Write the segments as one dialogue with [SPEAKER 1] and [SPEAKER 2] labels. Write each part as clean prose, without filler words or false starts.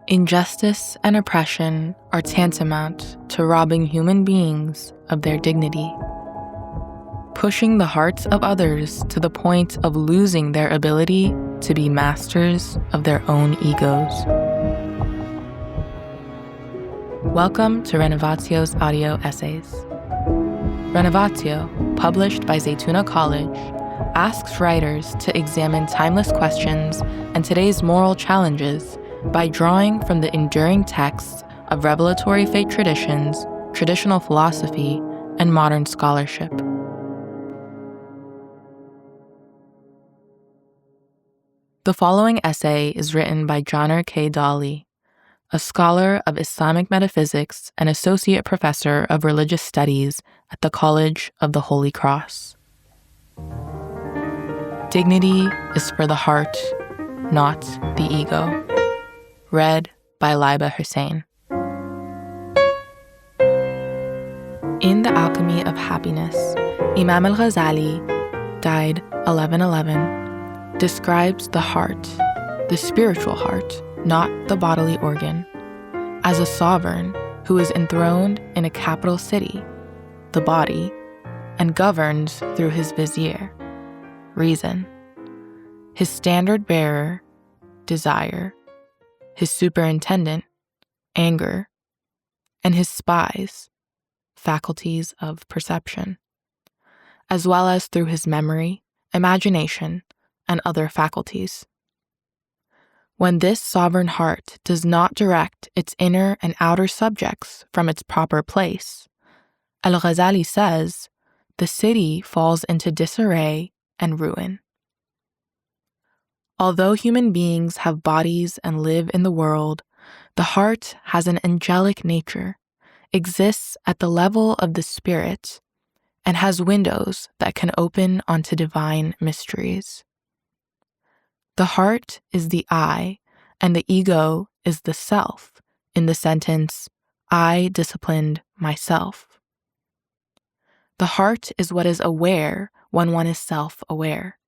[SPEAKER 1] Injustice and oppression are tantamount to robbing human beings of their dignity, pushing the hearts of others to the point of losing their ability to be masters of their own egos. Welcome to Renovatio's audio essays. Renovatio, published by Zaytuna College, asks writers to examine timeless questions and today's moral challenges by drawing from the enduring texts of revelatory faith traditions, traditional philosophy, and modern scholarship. The following essay is written by Dagli, a scholar of Islamic metaphysics and associate professor of religious studies at the College of the Holy Cross. Dignity is for the heart, not the ego. Read by Laiba Hussein. In The Alchemy of Happiness, Imam al-Ghazālī, died 1111, describes the heart, the spiritual heart, not the bodily organ, as a sovereign who is enthroned in a capital city, the body, and governs through his vizier, reason, his standard bearer, desire, his superintendent, anger, and his spies, faculties of perception, as well as through his memory, imagination, and other faculties. When this sovereign heart does not direct its inner and outer subjects from its proper place, al-Ghazālī says, the city falls into disarray and ruin. Although human beings have bodies and live in the world, the heart has an angelic nature, exists at the level of the spirit, and has windows that can open onto divine mysteries. The heart is the I, and the ego is the self, in the sentence, I disciplined myself. The heart is what is aware when one is self-aware.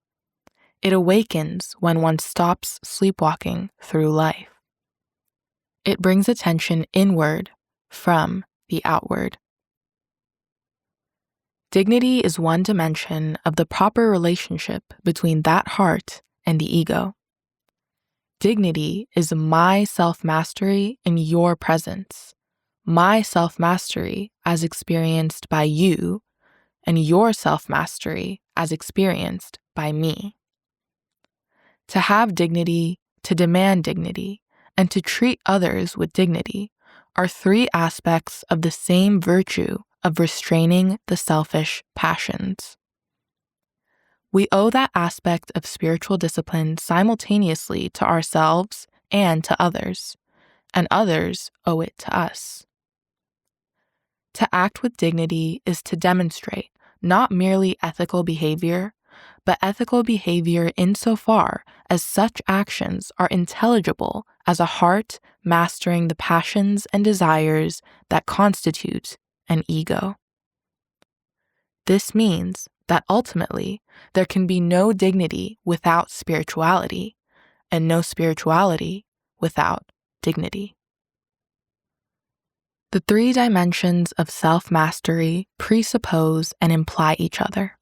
[SPEAKER 1] It awakens when one stops sleepwalking through life. It brings attention inward from the outward. Dignity is one dimension of the proper relationship between that heart and the ego. Dignity is my self-mastery in your presence, my self-mastery as experienced by you, and your self-mastery as experienced by me. To have dignity, to demand dignity, and to treat others with dignity are three aspects of the same virtue of restraining the selfish passions. We owe that aspect of spiritual discipline simultaneously to ourselves and to others, and others owe it to us. To act with dignity is to demonstrate not merely ethical behavior, but ethical behavior insofar as such actions are intelligible as a heart mastering the passions and desires that constitute an ego. This means that ultimately there can be no dignity without spirituality, and no spirituality without dignity. The three dimensions of self-mastery presuppose and imply each other.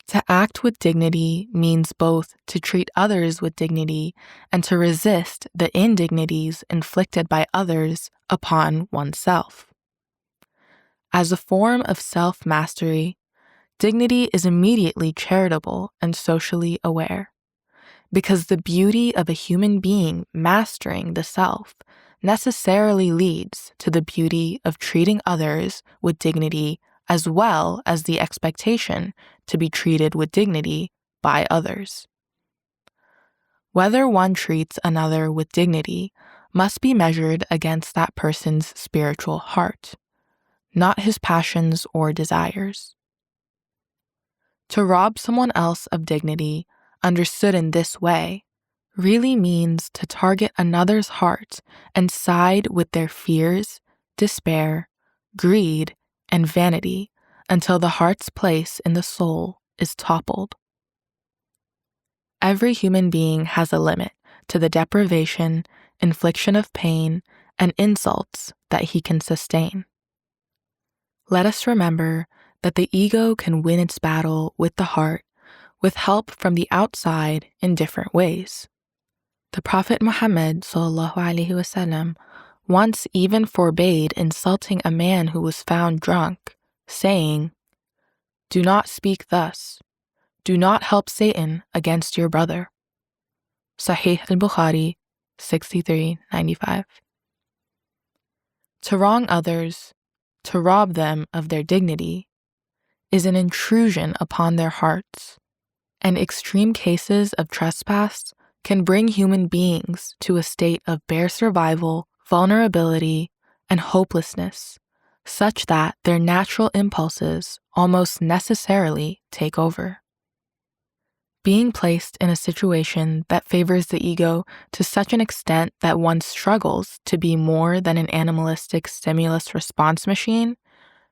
[SPEAKER 1] To act with dignity means both to treat others with dignity and to resist the indignities inflicted by others upon oneself. As a form of self-mastery, dignity is immediately charitable and socially aware, because the beauty of a human being mastering the self necessarily leads to the beauty of treating others with dignity as well as the expectation to be treated with dignity by others. Whether one treats another with dignity must be measured against that person's spiritual heart, not his passions or desires. To rob someone else of dignity, understood in this way, really means to target another's heart and side with their fears, despair, greed, and vanity until the heart's place in the soul is toppled. Every human being has a limit to the deprivation, infliction of pain, and insults that he can sustain. Let us remember that the ego can win its battle with the heart with help from the outside in different ways. The Prophet Muhammad (SAW) once even forbade insulting a man who was found drunk, saying, "Do not speak thus. Do not help Satan against your brother." Sahih al-Bukhari 6395. To wrong others, to rob them of their dignity, is an intrusion upon their hearts, and extreme cases of trespass can bring human beings to a state of bare survival, vulnerability, and hopelessness, such that their natural impulses almost necessarily take over. Being placed in a situation that favors the ego to such an extent that one struggles to be more than an animalistic stimulus response machine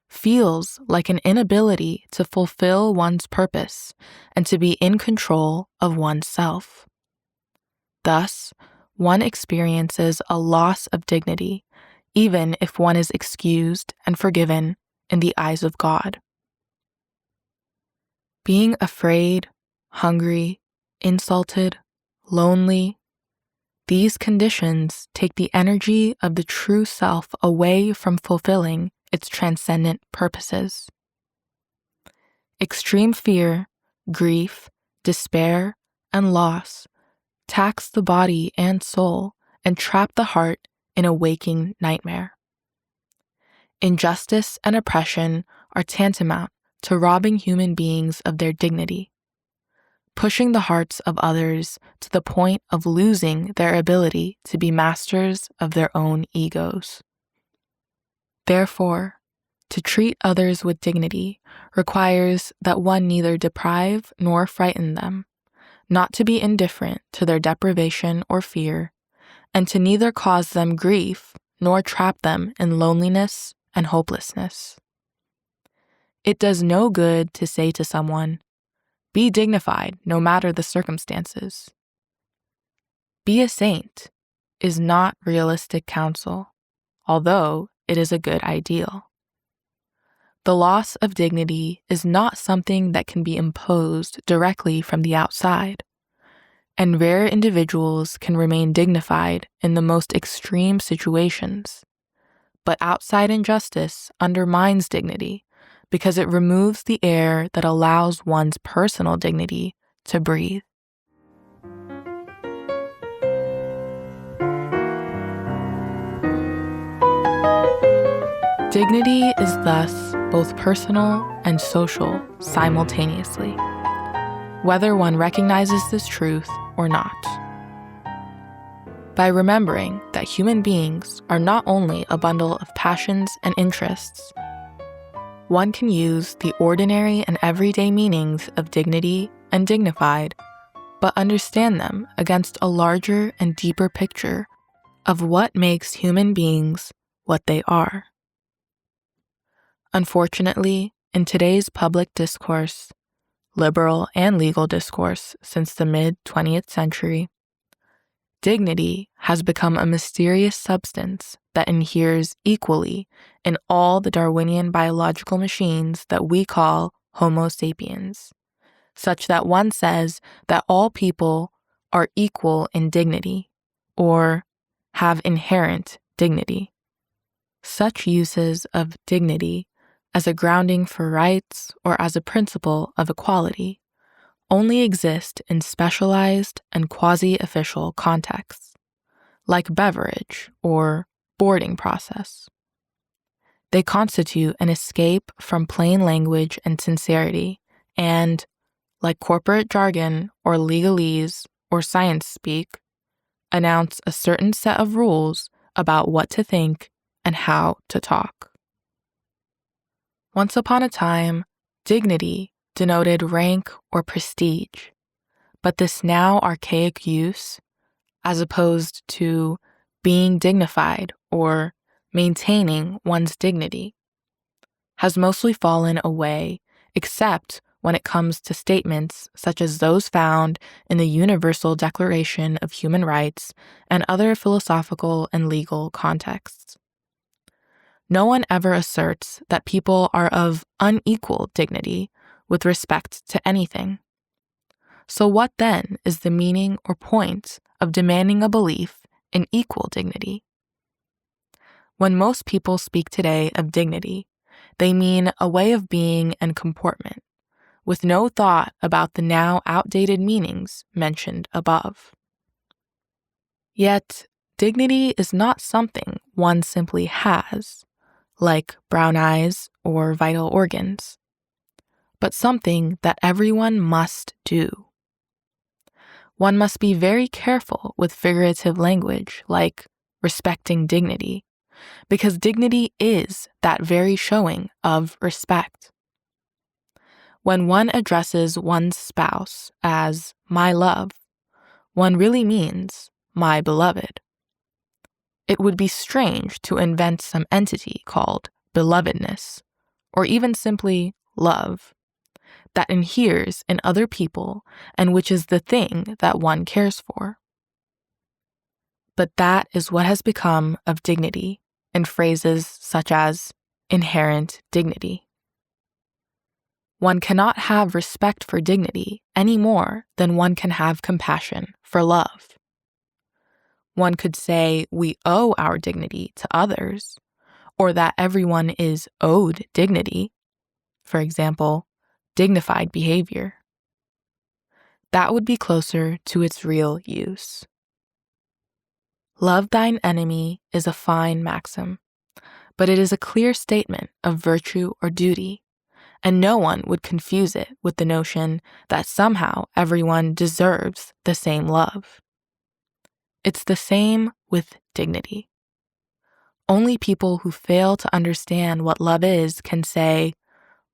[SPEAKER 1] feels like an inability to fulfill one's purpose and to be in control of oneself. Thus, one experiences a loss of dignity, even if one is excused and forgiven in the eyes of God. Being afraid, hungry, insulted, lonely, these conditions take the energy of the true self away from fulfilling its transcendent purposes. Extreme fear, grief, despair, and loss tax the body and soul and trap the heart in a waking nightmare. Injustice and oppression are tantamount to robbing human beings of their dignity, pushing the hearts of others to the point of losing their ability to be masters of their own egos. Therefore, to treat others with dignity requires that one neither deprive nor frighten them, not to be indifferent to their deprivation or fear, and to neither cause them grief nor trap them in loneliness and hopelessness. It does no good to say to someone, "Be dignified no matter the circumstances." "Be a saint" is not realistic counsel, although it is a good ideal. The loss of dignity is not something that can be imposed directly from the outside, and rare individuals can remain dignified in the most extreme situations. But outside injustice undermines dignity because it removes the air that allows one's personal dignity to breathe. Dignity is thus both personal and social simultaneously, whether one recognizes this truth or not. By remembering that human beings are not only a bundle of passions and interests, one can use the ordinary and everyday meanings of dignity and dignified, but understand them against a larger and deeper picture of what makes human beings what they are. Unfortunately, in today's public discourse, liberal and legal discourse since the mid-20th century, dignity has become a mysterious substance that inheres equally in all the Darwinian biological machines that we call Homo sapiens, such that one says that all people are equal in dignity or have inherent dignity. Such uses of dignity as a grounding for rights or as a principle of equality only exist in specialized and quasi-official contexts, like beverage or boarding process. They constitute an escape from plain language and sincerity and, like corporate jargon or legalese or science speak, announce a certain set of rules about what to think and how to talk. Once upon a time, dignity denoted rank or prestige, but this now archaic use, as opposed to being dignified or maintaining one's dignity, has mostly fallen away except when it comes to statements such as those found in the Universal Declaration of Human Rights and other philosophical and legal contexts. No one ever asserts that people are of unequal dignity with respect to anything. So what then is the meaning or point of demanding a belief in equal dignity? When most people speak today of dignity, they mean a way of being and comportment, with no thought about the now outdated meanings mentioned above. Yet, dignity is not something one simply has, like brown eyes or vital organs, but something that everyone must do. One must be very careful with figurative language like respecting dignity, because dignity is that very showing of respect. When one addresses one's spouse as my love, one really means my beloved. It would be strange to invent some entity called belovedness, or even simply love, that inheres in other people and which is the thing that one cares for. But that is what has become of dignity in phrases such as inherent dignity. One cannot have respect for dignity any more than one can have compassion for love. One could say we owe our dignity to others, or that everyone is owed dignity, for example, dignified behavior. That would be closer to its real use. Love thine enemy is a fine maxim, but it is a clear statement of virtue or duty, and no one would confuse it with the notion that somehow everyone deserves the same love. It's the same with dignity. Only people who fail to understand what love is can say,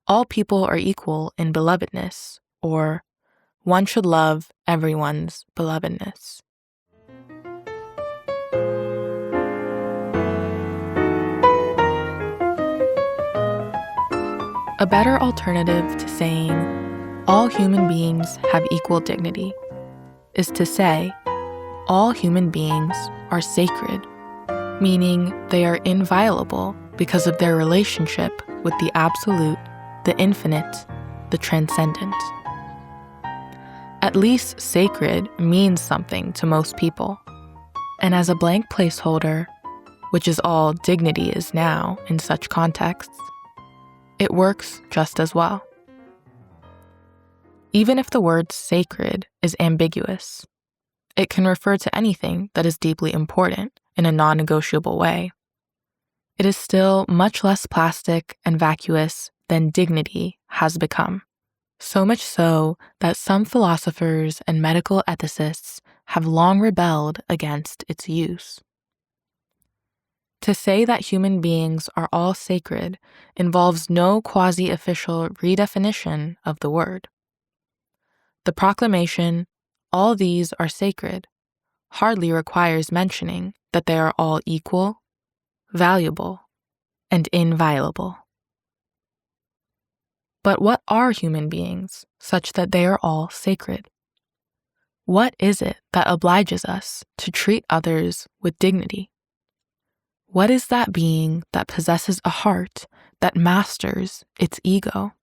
[SPEAKER 1] all people are equal in belovedness, or one should love everyone's belovedness. A better alternative to saying all human beings have equal dignity is to say all human beings are sacred, meaning they are inviolable because of their relationship with the absolute, the infinite, the transcendent. At least sacred means something to most people, and as a blank placeholder, which is all dignity is now in such contexts, it works just as well. Even if the word sacred is ambiguous, it can refer to anything that is deeply important in a non-negotiable way. It is still much less plastic and vacuous than dignity has become, so much so that some philosophers and medical ethicists have long rebelled against its use. To say that human beings are all sacred involves no quasi-official redefinition of the word. The proclamation, all these are sacred, hardly requires mentioning that they are all equal, valuable, and inviolable. But what are human beings such that they are all sacred? What is it that obliges us to treat others with dignity? What is that being that possesses a heart that masters its ego?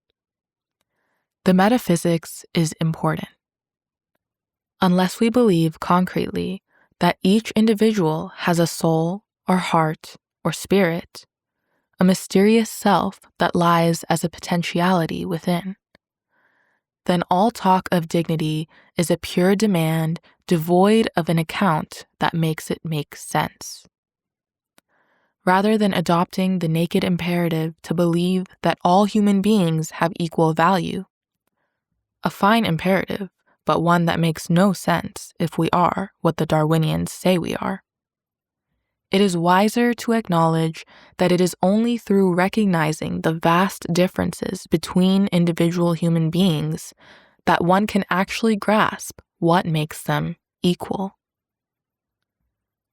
[SPEAKER 1] The metaphysics is important. Unless we believe concretely that each individual has a soul or heart or spirit, a mysterious self that lies as a potentiality within, then all talk of dignity is a pure demand devoid of an account that makes it make sense. Rather than adopting the naked imperative to believe that all human beings have equal value, a fine imperative, but one that makes no sense if we are what the Darwinians say we are. It is wiser to acknowledge that it is only through recognizing the vast differences between individual human beings that one can actually grasp what makes them equal.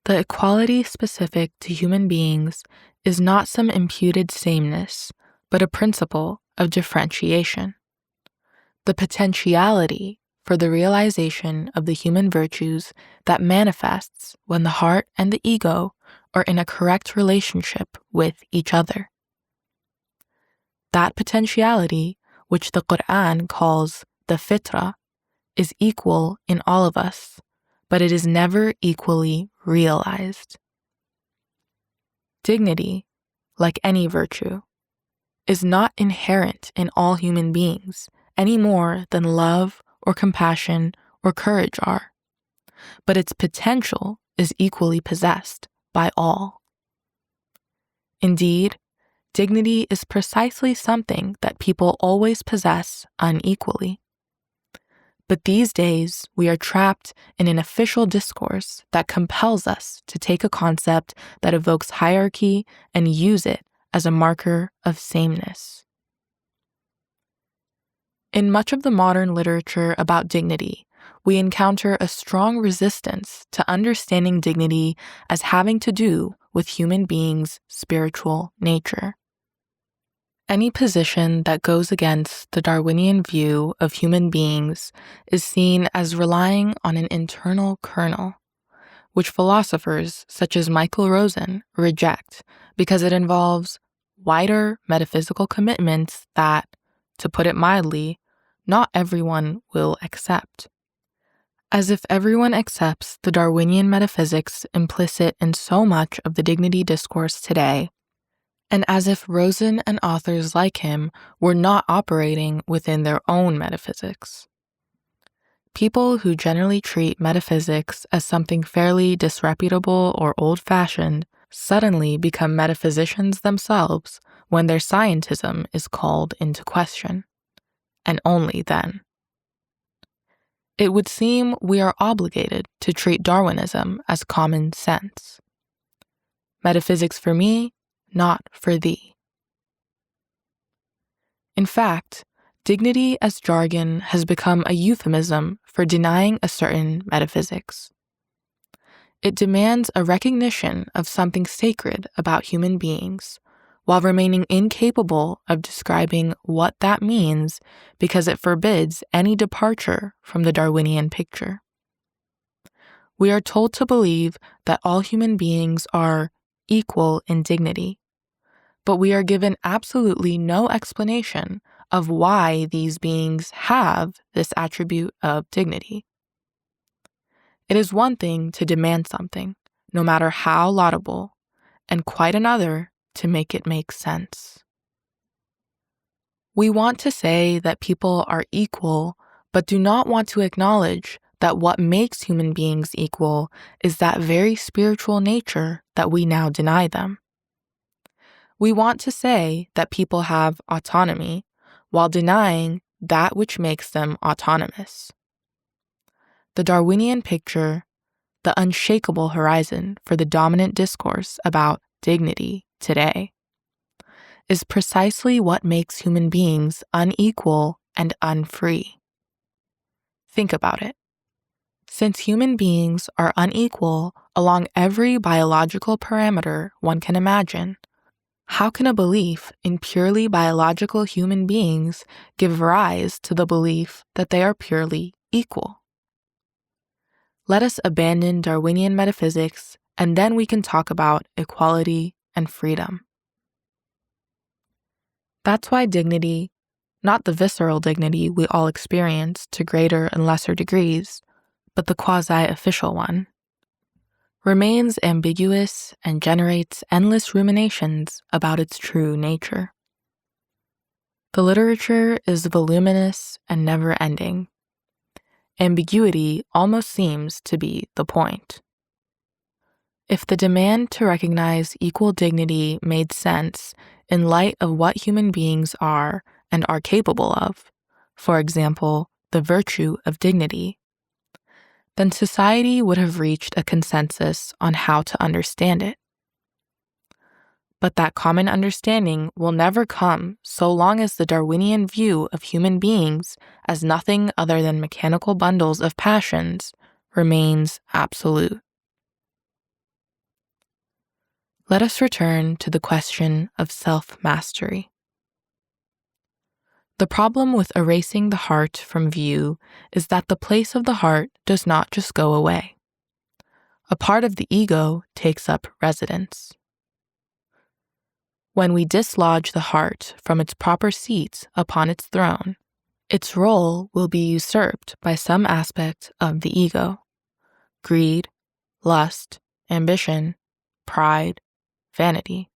[SPEAKER 1] The equality specific to human beings is not some imputed sameness, but a principle of differentiation. the potentiality for the realization of the human virtues that manifests when the heart and the ego are in a correct relationship with each other. That potentiality, which the Quran calls the fitra, is equal in all of us, but it is never equally realized. Dignity, like any virtue, is not inherent in all human beings any more than love or compassion or courage are, but its potential is equally possessed by all. Indeed, dignity is precisely something that people always possess unequally. But these days, we are trapped in an official discourse that compels us to take a concept that evokes hierarchy and use it as a marker of sameness. In much of the modern literature about dignity, we encounter a strong resistance to understanding dignity as having to do with human beings' spiritual nature. Any position that goes against the Darwinian view of human beings is seen as relying on an internal kernel, which philosophers such as Michael Rosen reject because it involves wider metaphysical commitments that, to put it mildly, not everyone will accept. As if everyone accepts the Darwinian metaphysics implicit in so much of the dignity discourse today, and as if Rosen and authors like him were not operating within their own metaphysics. People who generally treat metaphysics as something fairly disreputable or old-fashioned suddenly become metaphysicians themselves when their scientism is called into question, and only then. It would seem we are obligated to treat Darwinism as common sense. Metaphysics for me, not for thee. In fact, dignity as jargon has become a euphemism for denying a certain metaphysics. It demands a recognition of something sacred about human beings, while remaining incapable of describing what that means because it forbids any departure from the Darwinian picture. We are told to believe that all human beings are equal in dignity, but we are given absolutely no explanation of why these beings have this attribute of dignity. It is one thing to demand something, no matter how laudable, and quite another to make it make sense. We want to say that people are equal, but do not want to acknowledge that what makes human beings equal is that very spiritual nature that we now deny them. We want to say that people have autonomy while denying that which makes them autonomous. The Darwinian picture, the unshakable horizon for the dominant discourse about dignity today, is precisely what makes human beings unequal and unfree. Think about it. Since human beings are unequal along every biological parameter one can imagine, how can a belief in purely biological human beings give rise to the belief that they are purely equal? Let us abandon Darwinian metaphysics, and then we can talk about equality and freedom. That's why dignity, not the visceral dignity we all experience to greater and lesser degrees, but the quasi-official one, remains ambiguous and generates endless ruminations about its true nature. The literature is voluminous and never-ending. Ambiguity almost seems to be the point. If the demand to recognize equal dignity made sense in light of what human beings are and are capable of, for example, the virtue of dignity, then society would have reached a consensus on how to understand it. But that common understanding will never come so long as the Darwinian view of human beings as nothing other than mechanical bundles of passions remains absolute. Let us return to the question of self-mastery. The problem with erasing the heart from view is that the place of the heart does not just go away. A part of the ego takes up residence. When we dislodge the heart from its proper seat upon its throne, its role will be usurped by some aspect of the ego: greed, lust, ambition, pride, vanity.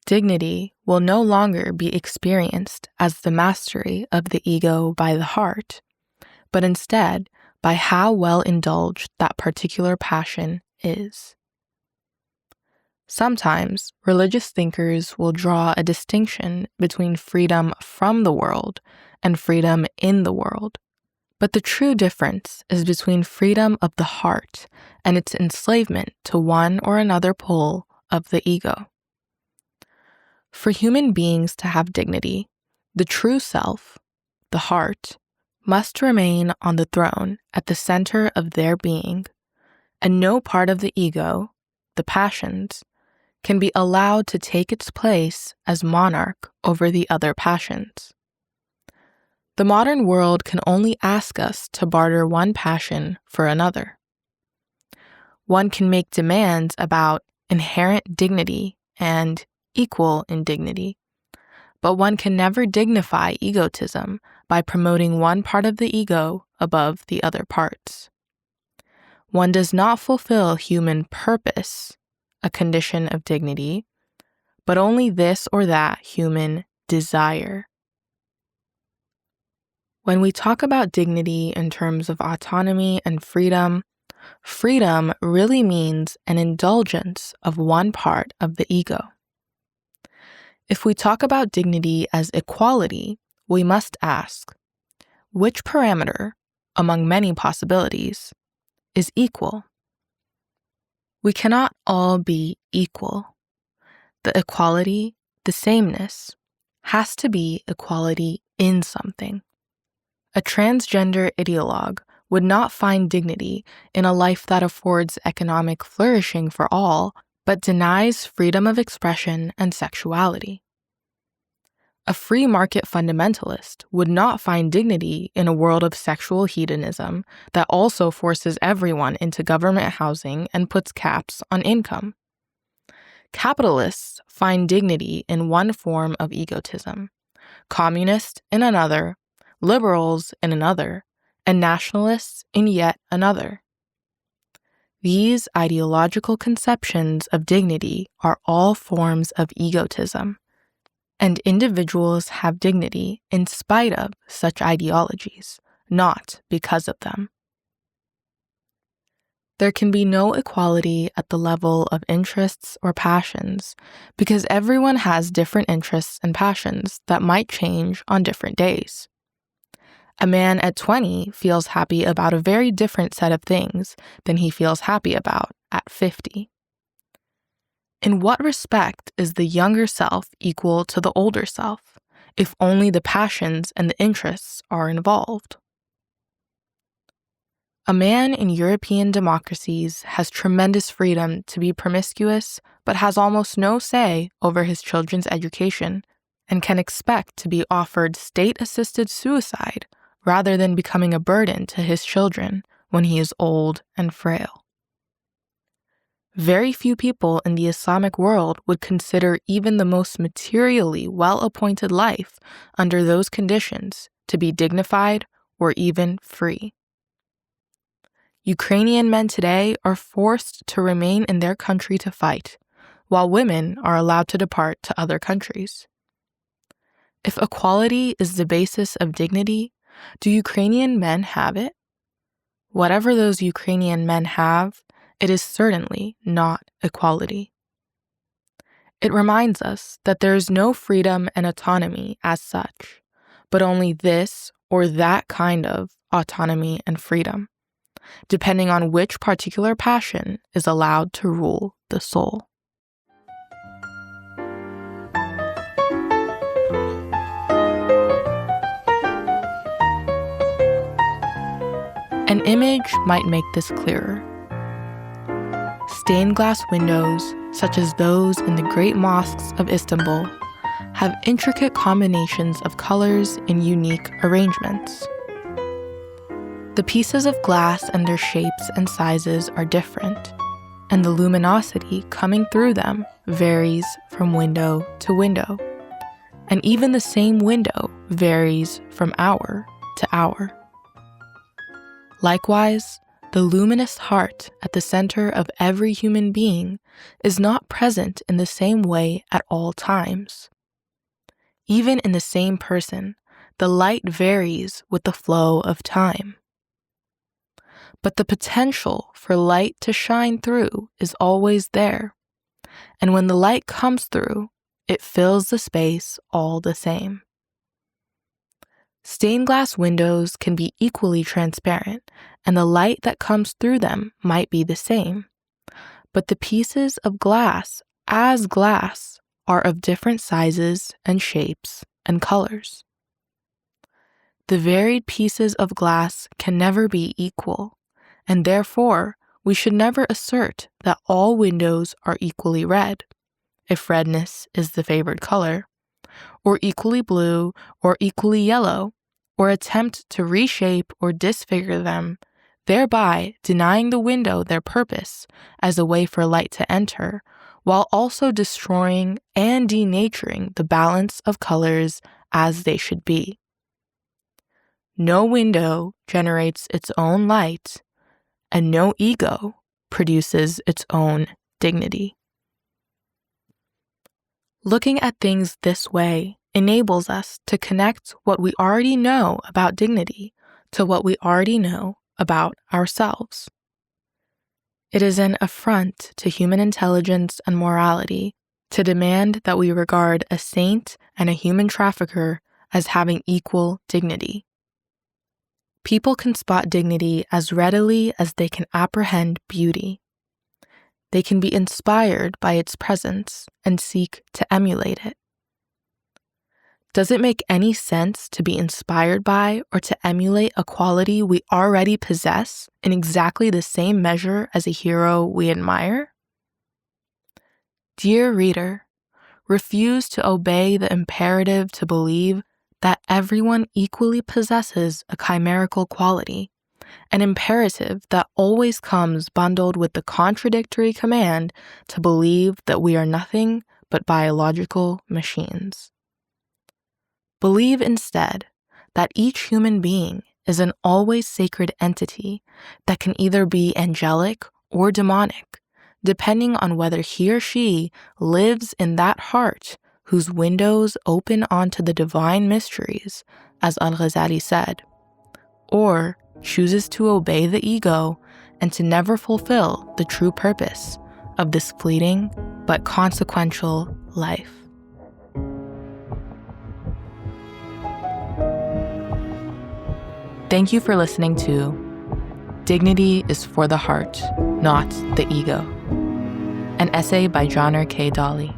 [SPEAKER 1] Dignity will no longer be experienced as the mastery of the ego by the heart, but instead by how well indulged that particular passion is. Sometimes religious thinkers will draw a distinction between freedom from the world and freedom in the world, but the true difference is between freedom of the heart and its enslavement to one or another pole of the ego. For human beings to have dignity, the true self, the heart, must remain on the throne at the center of their being, and no part of the ego, the passions, can be allowed to take its place as monarch over the other passions. The modern world can only ask us to barter one passion for another. One can make demands about inherent dignity and equal in dignity, but one can never dignify egotism by promoting one part of the ego above the other parts. One does not fulfill human purpose, a condition of dignity, but only this or that human desire. When we talk about dignity in terms of autonomy and freedom, freedom really means an indulgence of one part of the ego. If we talk about dignity as equality, we must ask, which parameter, among many possibilities, is equal? We cannot all be equal. The equality, the sameness, has to be equality in something. A transgender ideologue would not find dignity in a life that affords economic flourishing for all, but denies freedom of expression and sexuality. A free market fundamentalist would not find dignity in a world of sexual hedonism that also forces everyone into government housing and puts caps on income. Capitalists find dignity in one form of egotism, communists in another, liberals in another, and nationalists in yet another. These ideological conceptions of dignity are all forms of egotism, and individuals have dignity in spite of such ideologies, not because of them. There can be no equality at the level of interests or passions because everyone has different interests and passions that might change on different days. A man at 20 feels happy about a very different set of things than he feels happy about at 50. In what respect is the younger self equal to the older self, if only the passions and the interests are involved? A man in European democracies has tremendous freedom to be promiscuous, but has almost no say over his children's education, and can expect to be offered state-assisted suicide rather than becoming a burden to his children when he is old and frail. Very few people in the Islamic world would consider even the most materially well-appointed life under those conditions to be dignified or even free. Ukrainian men today are forced to remain in their country to fight, while women are allowed to depart to other countries. If equality is the basis of dignity, do Ukrainian men have it? Whatever those Ukrainian men have, it is certainly not equality. It reminds us that there is no freedom and autonomy as such, but only this or that kind of autonomy and freedom, depending on which particular passion is allowed to rule the soul. An image might make this clearer. Stained glass windows, such as those in the great mosques of Istanbul, have intricate combinations of colors in unique arrangements. The pieces of glass and their shapes and sizes are different, and the luminosity coming through them varies from window to window, and even the same window varies from hour to hour. Likewise, the luminous heart at the center of every human being is not present in the same way at all times. Even in the same person, the light varies with the flow of time. But the potential for light to shine through is always there, and when the light comes through, it fills the space all the same. Stained glass windows can be equally transparent, and the light that comes through them might be the same, but the pieces of glass as glass are of different sizes and shapes and colors. The varied pieces of glass can never be equal, and therefore we should never assert that all windows are equally red, if redness is the favored color, or equally blue or equally yellow, or attempt to reshape or disfigure them, thereby denying the window their purpose as a way for light to enter, while also destroying and denaturing the balance of colors as they should be. No window generates its own light, and no ego produces its own dignity. Looking at things this way enables us to connect what we already know about dignity to what we already know about ourselves. It is an affront to human intelligence and morality to demand that we regard a saint and a human trafficker as having equal dignity. People can spot dignity as readily as they can apprehend beauty. They can be inspired by its presence and seek to emulate it. Does it make any sense to be inspired by or to emulate a quality we already possess in exactly the same measure as a hero we admire? Dear reader, refuse to obey the imperative to believe that everyone equally possesses a chimerical quality, an imperative that always comes bundled with the contradictory command to believe that we are nothing but biological machines. Believe instead that each human being is an always sacred entity that can either be angelic or demonic, depending on whether he or she lives in that heart whose windows open onto the divine mysteries, as al-Ghazālī said, or chooses to obey the ego and to never fulfill the true purpose of this fleeting but consequential life. Thank you for listening to Dignity is for the Heart, Not the Ego, an essay by John K. Dagli.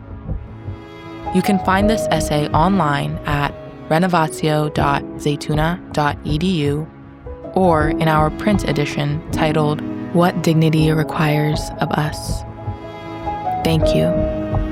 [SPEAKER 1] You can find this essay online at renovatio.zaytuna.edu or in our print edition titled What Dignity Requires of Us. Thank you.